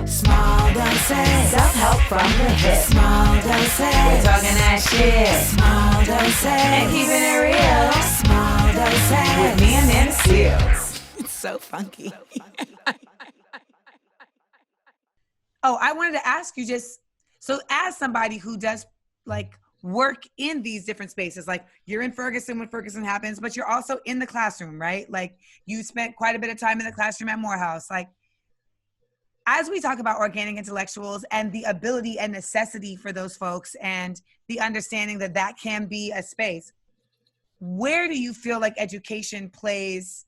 Small doses. Self-help from the hip. Small doses. We're talking that shit. Small doses. And keeping it real. Small doses. With me and Nana Seals. It's so funky. Oh, I wanted to ask you just, so as somebody who does like work in these different spaces, like you're in Ferguson when Ferguson happens, but you're also in the classroom, right? Like you spent quite a bit of time in the classroom at Morehouse. Like, as we talk about organic intellectuals and the ability and necessity for those folks and the understanding that that can be a space, where do you feel like education plays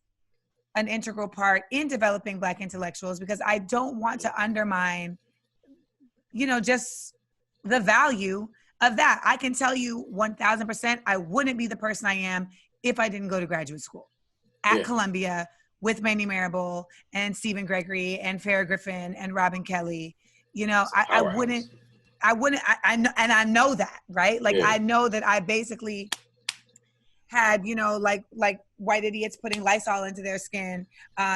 an integral part in developing Black intellectuals? Because I don't want to undermine, you know, just the value of that. I can tell you 1000%, I wouldn't be the person I am if I didn't go to graduate school at Columbia with Manny Marable and Stephen Gregory and Farrah Griffin and Robin Kelly. You know, I wouldn't, I know, and I know that, right? Like, I know that I basically had, you know, like white idiots putting Lysol into their skin,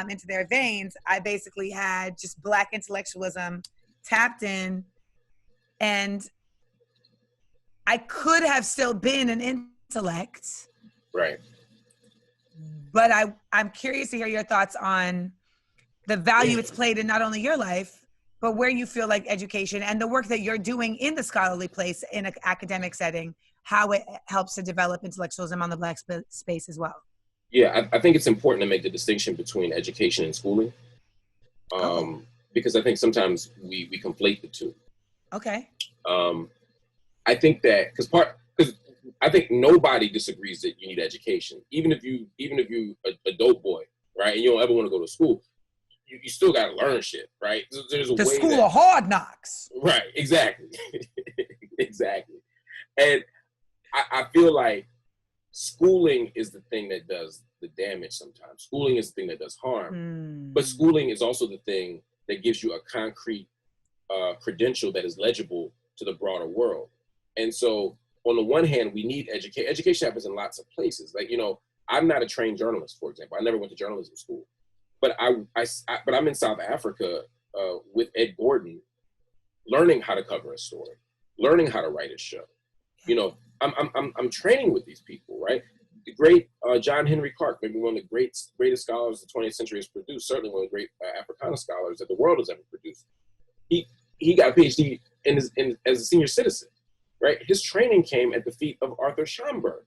into their veins. I basically had just Black intellectualism tapped in, and I could have still been an intellect. Right. But I'm curious to hear your thoughts on the value it's played in not only your life, but where you feel like education and the work that you're doing in the scholarly place in an academic setting, how it helps to develop intellectualism on the Black space as well. Yeah, I think it's important to make the distinction between education and schooling, because I think sometimes we conflate the two. Okay. I think that because I think nobody disagrees that you need education, even if you a dope boy, right, and you don't ever want to go to school, you still got to learn shit, right? There's a the way school of hard knocks, right? Exactly, exactly, and I feel like schooling is the thing that does the damage sometimes. Schooling is the thing that does harm, but schooling is also the thing that gives you a concrete credential that is legible to the broader world. And so on the one hand, we need education. Education happens in lots of places. Like, you know, I'm not a trained journalist, for example. I never went to journalism school, but but I'm in South Africa with Ed Gordon, learning how to cover a story, learning how to write a show. You know, I'm training with these people, right? The great John Henry Clark, maybe one of the greatest scholars the 20th century has produced, certainly one of the great Africana scholars that the world has ever produced. He got a PhD as a senior citizen, right? His training came at the feet of Arthur Schomburg,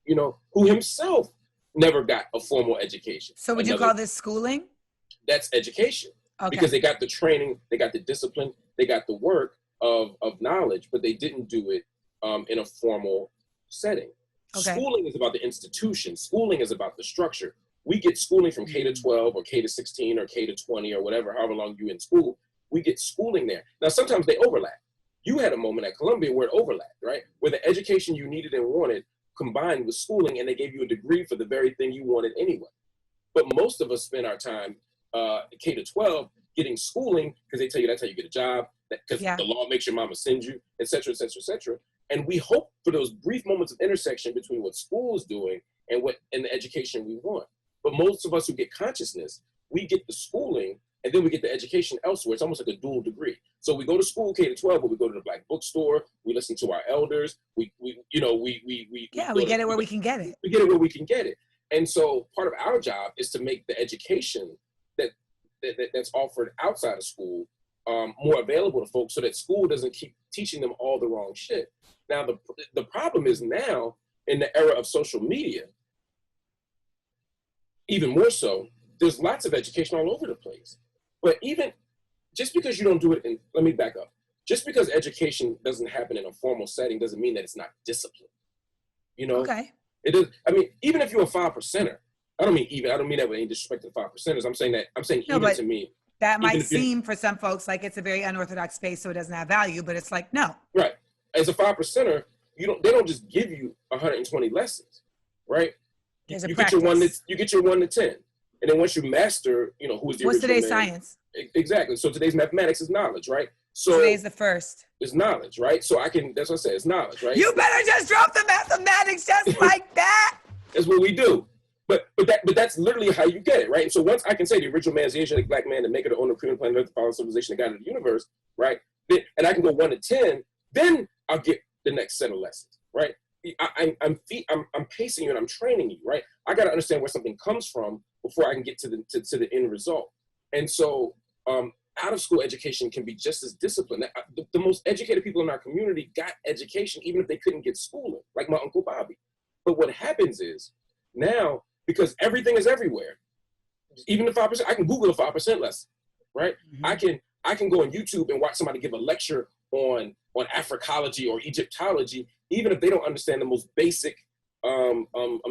you know, who himself never got a formal education. So would you call this schooling? That's education. Okay. Because they got the training, they got the discipline, they got the work of knowledge, but they didn't do it in a formal setting. Okay. Schooling is about the institution. Schooling is about the structure. We get schooling from K to 12 or K to 16 or K to 20 or whatever, however long you're in school. We get schooling there. Now, sometimes they overlap. You had a moment at Columbia where it overlapped, right? Where the education you needed and wanted combined with schooling, and they gave you a degree for the very thing you wanted anyway. But most of us spend our time K to 12 getting schooling because they tell you that's how you get a job, because the law makes your mama send you, et cetera, et cetera, et cetera. And we hope for those brief moments of intersection between what school is doing and the education we want. But most of us who get consciousness, we get the schooling and then we get the education elsewhere. It's almost like a dual degree. So we go to school K to 12, but we go to the Black bookstore, we listen to our elders, we get it where we can get it. We get it where we can get it. And so part of our job is to make the education that's offered outside of school more available to folks so that school doesn't keep teaching them all the wrong shit. Now, the problem is now in the era of social media, even more so, there's lots of education all over the place. But even just because you don't do it let me back up. Just because education doesn't happen in a formal setting doesn't mean that it's not discipline. You know? Okay. It is. I mean, even if you're a 5%er, I don't mean that with any disrespect to the 5%ers. I'm saying even to me. That might seem for some folks like it's a very unorthodox space, so it doesn't have value, but it's like, no. Right. As a 5%er, they don't just give you 120 lessons, right? You get your 1 to 10. And then once you master, you know, who is the What's today's man, science? Exactly. So today's mathematics is knowledge, right? So today's the first. It's knowledge, right? So that's what I said, it's knowledge, right? You better just drop the mathematics just like that. That's what we do. But that's literally how you get it, right? And so once I can say the original man is the Asiatic black man, the maker, the owner, creator, planet Earth, the follower, civilization, the God of the universe, right? And I can go 1 to 10, then I'll get the next set of lessons, right? I'm pacing you and I'm training you, right? I got to understand where something comes from before I can get to the end result. And so out of school education can be just as disciplined. The most educated people in our community got education even if they couldn't get schooling, like my Uncle Bobby. But what happens is now, because everything is everywhere, even the 5%, I can Google a 5% lesson, right? Mm-hmm. I can go on YouTube and watch somebody give a lecture on Africology or Egyptology, even if they don't understand the most basic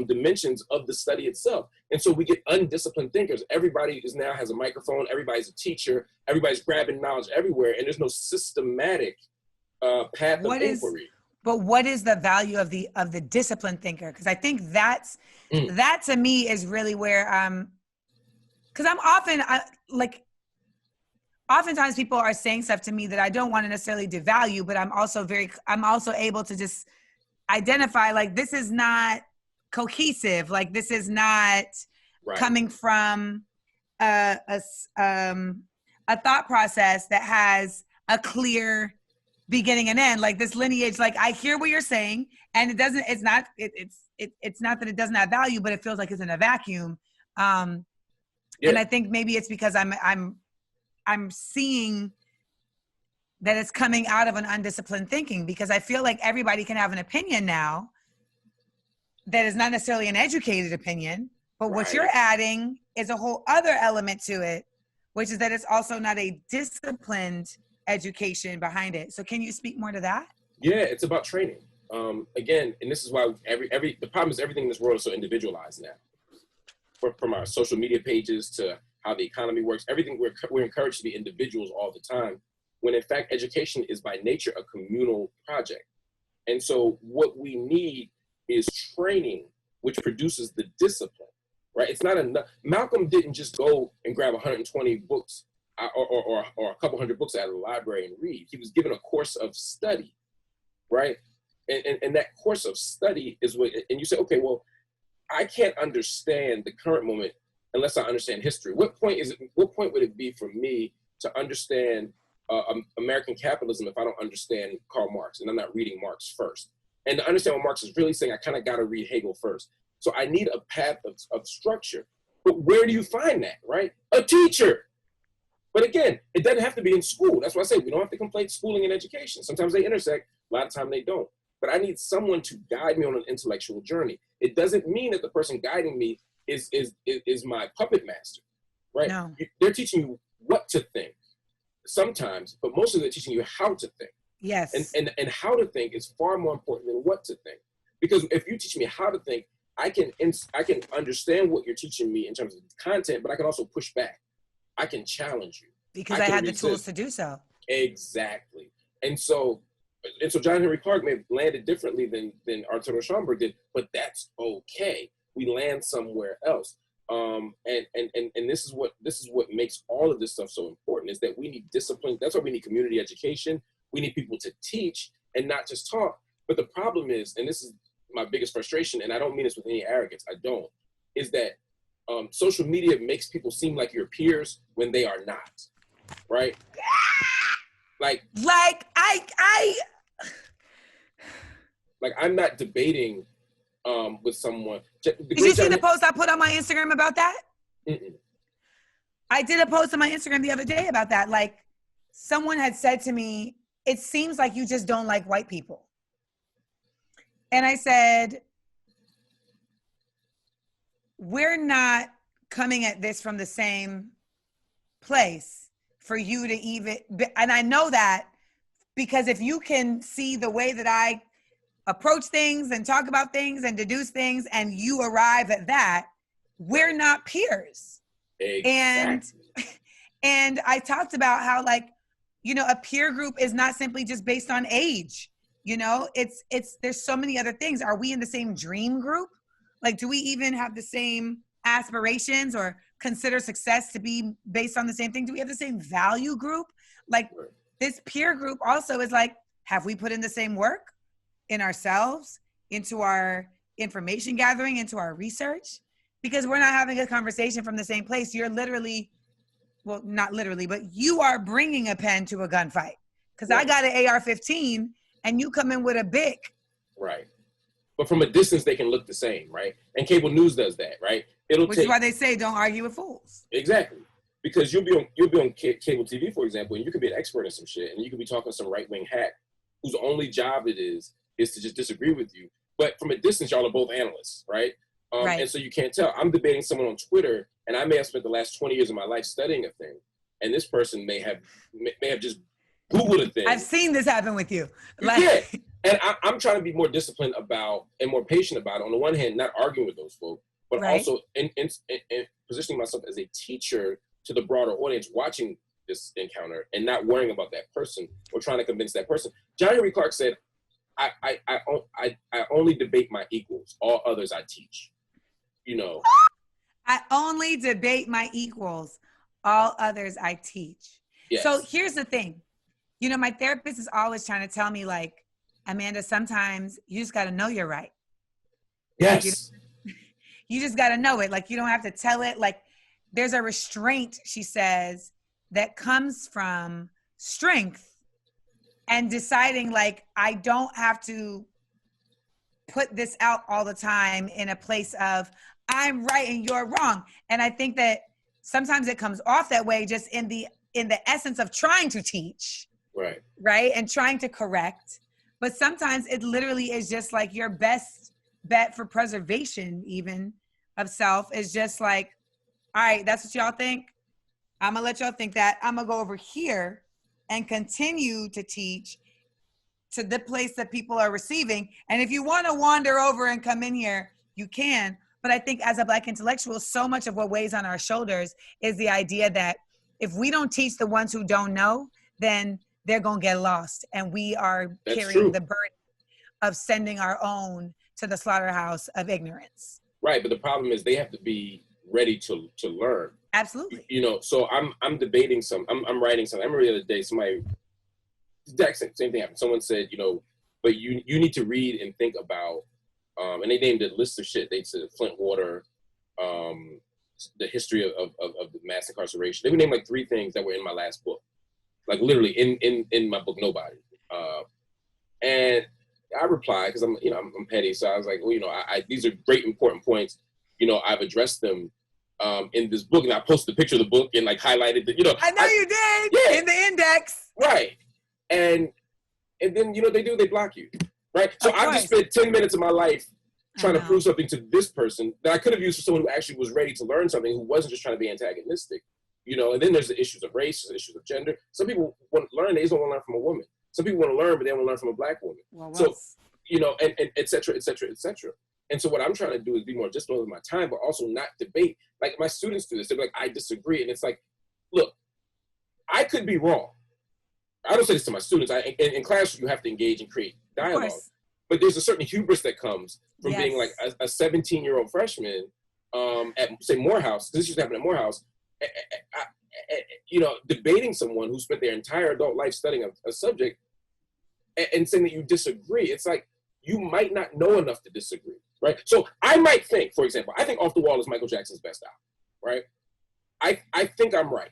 dimensions of the study itself. And so we get undisciplined thinkers. Everybody now has a microphone. Everybody's a teacher. Everybody's grabbing knowledge everywhere. And there's no systematic path of inquiry. But what is the value of the disciplined thinker? Because I think that to me is really where because I'm oftentimes people are saying stuff to me that I don't want to necessarily devalue, but I'm also able to just identify, like, this is not cohesive. Like, this is not coming from a thought process that has a clear beginning and end. Like, this lineage, like, I hear what you're saying, and it's not that it doesn't have value, but it feels like it's in a vacuum. And I think maybe it's because I'm seeing that it's coming out of an undisciplined thinking, because I feel like everybody can have an opinion now that is not necessarily an educated opinion, but what you're adding is a whole other element to it, which is that it's also not a disciplined education behind it. So can you speak more to that? Yeah, it's about training. Again, and this is why the problem is everything in this world is so individualized now. From our social media pages to how the economy works, everything, we're encouraged to be individuals all the time, when in fact education is by nature a communal project. And so what we need is training, which produces the discipline, right? It's not enough. Malcolm didn't just go and grab 120 books or a couple hundred books out of the library and read. He was given a course of study, right? And that course of study is what, and you say, okay, well, I can't understand the current moment unless I understand history. What point would it be for me to understand American capitalism if I don't understand Karl Marx and I'm not reading Marx first? And to understand what Marx is really saying, I kind of got to read Hegel first. So I need a path of structure. But where do you find that, right? A teacher. But again, it doesn't have to be in school. That's why I say we don't have to conflate schooling and education. Sometimes they intersect, a lot of time they don't. But I need someone to guide me on an intellectual journey. It doesn't mean that the person guiding me is my puppet master, right? No. They're teaching you what to think sometimes, but mostly they're teaching you how to think. Yes. And how to think is far more important than what to think. Because if you teach me how to think, I can understand what you're teaching me in terms of content, but I can also push back. I can challenge you. Because I had the tools to do so. Exactly. And so John Henry Clark may have landed differently than Arturo Schomburg did, but that's okay. We land somewhere else. And this is what makes all of this stuff so important, is that we need discipline. That's why we need community education. We need people to teach and not just talk. But the problem is, and this is my biggest frustration, and I don't mean this with any arrogance, I don't, is that social media makes people seem like your peers when they are not, right? Like I'm not debating with someone. Did you see the post I put on my Instagram about that? Mm-mm. I did a post on my Instagram the other day about that. Like, someone had said to me, it seems like you just don't like white people. And I said, we're not coming at this from the same place for you to even, and I know that because if you can see the way that I approach things and talk about things and deduce things, and you arrive at that, we're not peers. Exactly. And I talked about how, like, you know, a peer group is not simply just based on age. You know, there's so many other things. Are we in the same dream group? Like, do we even have the same aspirations or consider success to be based on the same thing? Do we have the same value group? Like, this peer group also is like, have we put in the same work in ourselves, into our information gathering, into our research? because we're not having a conversation from the same place. You're literally, well, not literally, but you are bringing a pen to a gunfight. Because I got an AR-15 and you come in with a BIC. Right. But from a distance, they can look the same, right? And cable news does that, right? Which is why they say don't argue with fools. Exactly. Because you'll be on cable TV, for example, and you could be an expert in some shit, and you could be talking to some right-wing hack whose only job it is to just disagree with you. But from a distance, y'all are both analysts, right? Right. And so you can't tell. I'm debating someone on Twitter, and I may have spent the last 20 years of my life studying a thing, and this person may have just Googled a thing. I've seen this happen with you. Yeah. And I'm trying to be more disciplined about and more patient about it. On the one hand, not arguing with those folks, but also in positioning myself as a teacher to the broader audience watching this encounter and not worrying about that person or trying to convince that person. John Henry Clark said, I only debate my equals. All others I teach. You know. I only debate my equals. All others I teach. Yes. So here's the thing. You know, my therapist is always trying to tell me, like, Amanda, sometimes you just got to know you're right. Yes. Like, you just got to know it. Like, you don't have to tell it. Like, there's a restraint, she says, that comes from strength and deciding, like, I don't have to put this out all the time in a place of I'm right and you're wrong. And I think that sometimes it comes off that way just in the essence of trying to teach. Right. And trying to correct. But sometimes it literally is just like your best bet for preservation, even of self, is just like, all right, that's what y'all think. I'm going to let y'all think that. I'm going to go over here and continue to teach to the place that people are receiving. And if you want to wander over and come in here, you can. But I think as a Black intellectual, so much of what weighs on our shoulders is the idea that if we don't teach the ones who don't know, then they're going to get lost. And we are carrying the burden of sending our own to the slaughterhouse of ignorance. Right. But the problem is they have to be ready to learn. Absolutely. You know, so I'm debating I'm writing something. I remember the other day, somebody, exact same thing happened. Someone said, you know, but you need to read and think about, and they named a list of shit. They said Flint water, the history of the mass incarceration. They would name like 3 things that were in my last book. Like literally in my book, Nobody. And I replied, because I'm petty. So I was like, well, you know, these are great, important points. You know, I've addressed them in this book, and I posted a picture of the book and like highlighted the, you know. I know you did in the index. Right. And then, you know, they block you. Right. So I just spent 10 minutes of my life trying to prove something to this person that I could have used for someone who actually was ready to learn something, who wasn't just trying to be antagonistic. You know, and then there's the issues of race, the issues of gender. Some people want to learn, they just don't want to learn from a woman. Some people want to learn, but they don't want to learn from a Black woman. Well, so, you know, and et cetera, et cetera, et cetera. And so what I'm trying to do is be more disciplined with my time, but also not debate. Like my students do this. They're like, I disagree. And it's like, look, I could be wrong. I don't say this to my students. In class, you have to engage and create dialogue. But there's a certain hubris that comes from being like a 17-year-old freshman at, say, Morehouse, because this used to happen at Morehouse, you know, debating someone who spent their entire adult life studying a subject and saying that you disagree. It's like, you might not know enough to disagree, right? So I might think, for example, I think Off the Wall is Michael Jackson's best album, right? I think I'm right?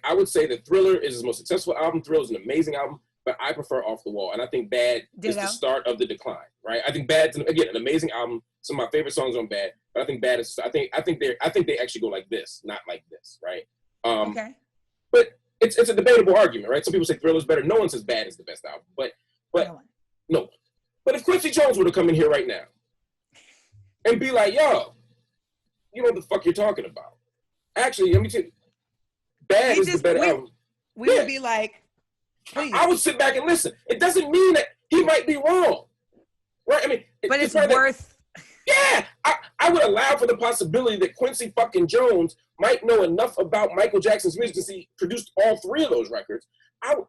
I would say that Thriller is his most successful album. Thriller is an amazing album, but I prefer Off the Wall. And I think Bad is the start of the decline, right? I think Bad's, again, an amazing album. Some of my favorite songs on Bad, but I think Bad is, I think they actually go like this, not like this, right? But it's a debatable argument, right? Some people say Thriller's better. No one says Bad is the best album, but no one. But if Quincy Jones were to come in here right now and be like, yo, you know what the fuck you're talking about. Actually, let me tell you, Bad is the better album. We would be like, please. I would sit back and listen. It doesn't mean that he might be wrong, right? I mean, but it's worth. Yeah, I would allow for the possibility that Quincy fucking Jones might know enough about Michael Jackson's music because he produced all 3 of those records.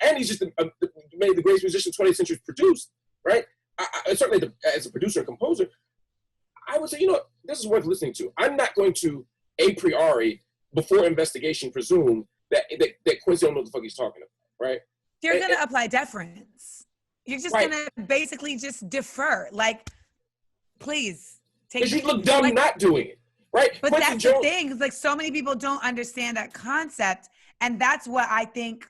And he's just made the greatest musician 20th century produced, right? I certainly, as a producer and composer, I would say, you know, this is worth listening to. I'm not going to a priori, before investigation, presume that Quincy don't know what the fuck he's talking about, right? You're going to apply deference. You're just going to basically just defer. Like, please. Because you look dumb not doing it. right? But Quincy that's Jones, the thing. It's like so many people don't understand that concept. And that's what I think,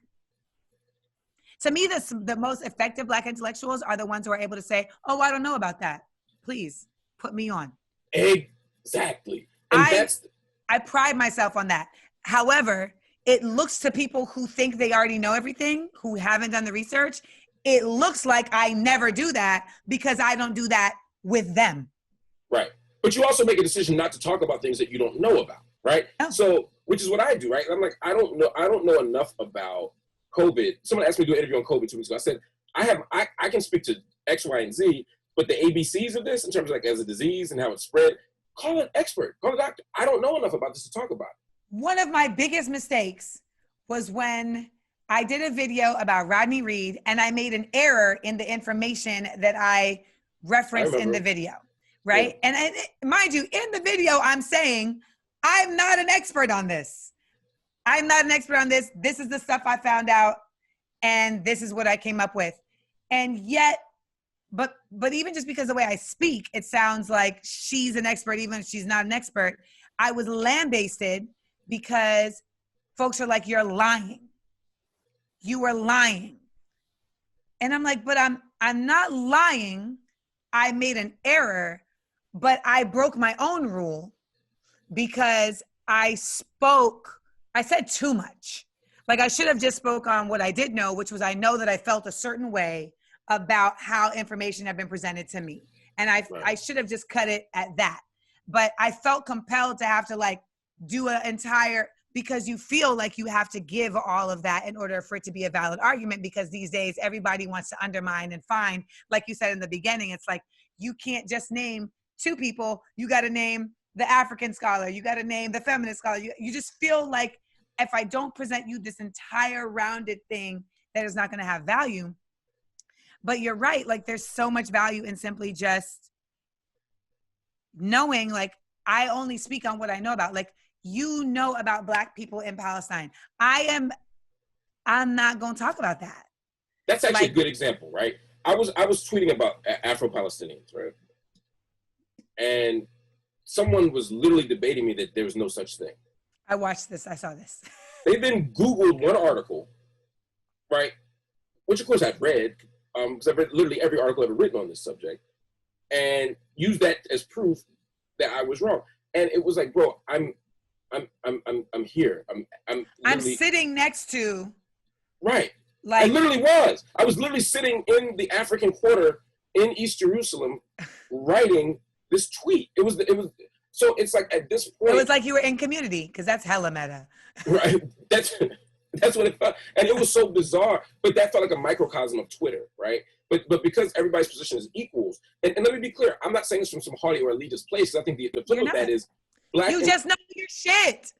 to me, the most effective Black intellectuals are the ones who are able to say, oh, I don't know about that. Please put me on. Exactly. And I pride myself on that. However, it looks to people who think they already know everything, who haven't done the research, it looks like I never do that because I don't do that with them. Right. But you also make a decision not to talk about things that you don't know about, right? Oh. So, which is what I do, right? I'm like, I don't know enough about COVID. Someone asked me to do an interview on COVID 2 weeks ago. I said, I can speak to X, Y, and Z, but the ABCs of this, in terms of like as a disease and how it's spread, call an expert, call a doctor. I don't know enough about this to talk about it. One of my biggest mistakes was when I did a video about Rodney Reed and I made an error in the information that I referenced in the video, right? Yeah. And mind you, in the video, I'm saying, I'm not an expert on this. I'm not an expert on this. This is the stuff I found out and this is what I came up with. And yet, but even just because of the way I speak, it sounds like she's an expert, even if she's not an expert. I was lambasted because folks are like, you're lying. You were lying. And I'm like, but I'm not lying. I made an error, but I broke my own rule because I said too much. Like I should have just spoke on what I did know, which was I know that I felt a certain way about how information had been presented to me. And I should have just cut it at that. But I felt compelled to have to like do an entire, because you feel like you have to give all of that in order for it to be a valid argument, because these days everybody wants to undermine and find, like you said in the beginning, it's like, you can't just name two people, you got to name the African scholar, you got to name the feminist scholar. You just feel like if I don't present you this entire rounded thing, that is not going to have value. But you're right, like there's so much value in simply just knowing, like, I only speak on what I know about. Like, you know about Black people in Palestine. I'm not going to talk about that. That's actually a good example, right? I was tweeting about Afro-Palestinians, right? And someone was literally debating me that there was no such thing. I watched this. I saw this. They then Googled one article, right? Which of course I've read, because I've read literally every article ever written on this subject, and used that as proof that I was wrong. And it was like, bro, I'm here. I'm sitting next to. Right. Like, I literally was. I was literally sitting in the African Quarter in East Jerusalem, writing this tweet. It was. So it's like at this point. It was like you were in Community, because that's hella meta. Right. That's what it felt, and it was so bizarre. But that felt like a microcosm of Twitter, right? But because everybody's position is equals, and let me be clear, I'm not saying this from some haughty or elitist place. I think the flip of that is Black. You just know your shit.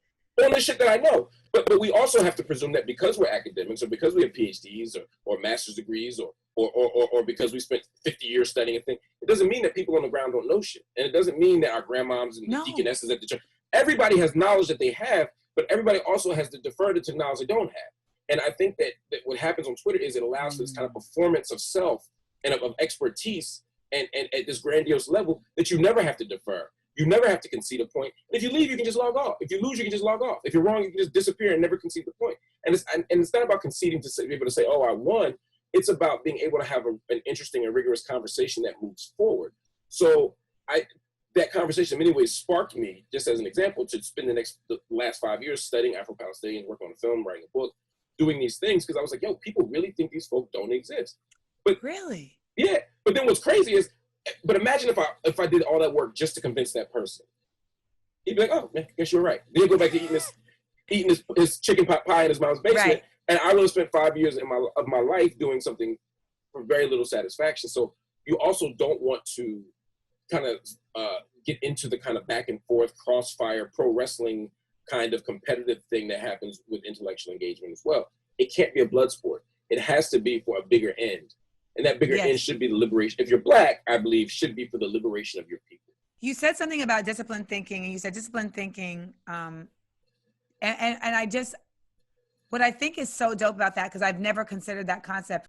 On the shit that I know. But we also have to presume that because we're academics, or because we have PhDs or master's degrees, or because we spent 50 years studying a thing, it doesn't mean that people on the ground don't know shit. And it doesn't mean that our grandmoms and deaconesses at the church, everybody has knowledge that they have, but everybody also has to defer to knowledge they don't have. And I think that what happens on Twitter is it allows for this kind of performance of self and of expertise and at this grandiose level that you never have to defer. You never have to concede a point. And if you leave, you can just log off. If you lose, you can just log off. If you're wrong, you can just disappear and never concede the point. And it's not about conceding to be able to say, oh, I won. It's about being able to have an interesting and rigorous conversation that moves forward. So that conversation in many ways sparked me, just as an example, to spend the last 5 years studying Afro-Palestinians, working on a film, writing a book, doing these things, because I was like, yo, people really think these folk don't exist. But really? Yeah. But then what's crazy is, but imagine if I did all that work just to convince that person. He'd be like, oh, man, I guess you're right. Then he'd go back to eating his chicken pot pie in his mom's basement. Right. And I would have spent 5 years of my life doing something for very little satisfaction. So you also don't want to kind of get into the kind of back and forth, crossfire, pro wrestling kind of competitive thing that happens with intellectual engagement as well. It can't be a blood sport. It has to be for a bigger end. And that bigger end should be the liberation. If you're Black, I believe, should be for the liberation of your people. You said something about disciplined thinking, and you said disciplined thinking. And I just, what I think is so dope about that, because I've never considered that concept.